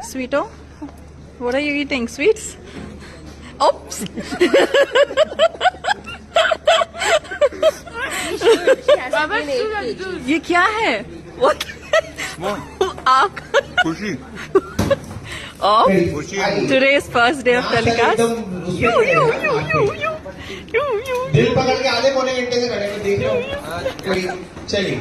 Sweeto, what are you eating? Sweets? Oops. ये क्या है? What? आँख. खुशी Of खुशी today's first day of telecast. You. दिल पकड़ के आधे पौने घंटे से खड़े हैं, देख रहे हो? चलिए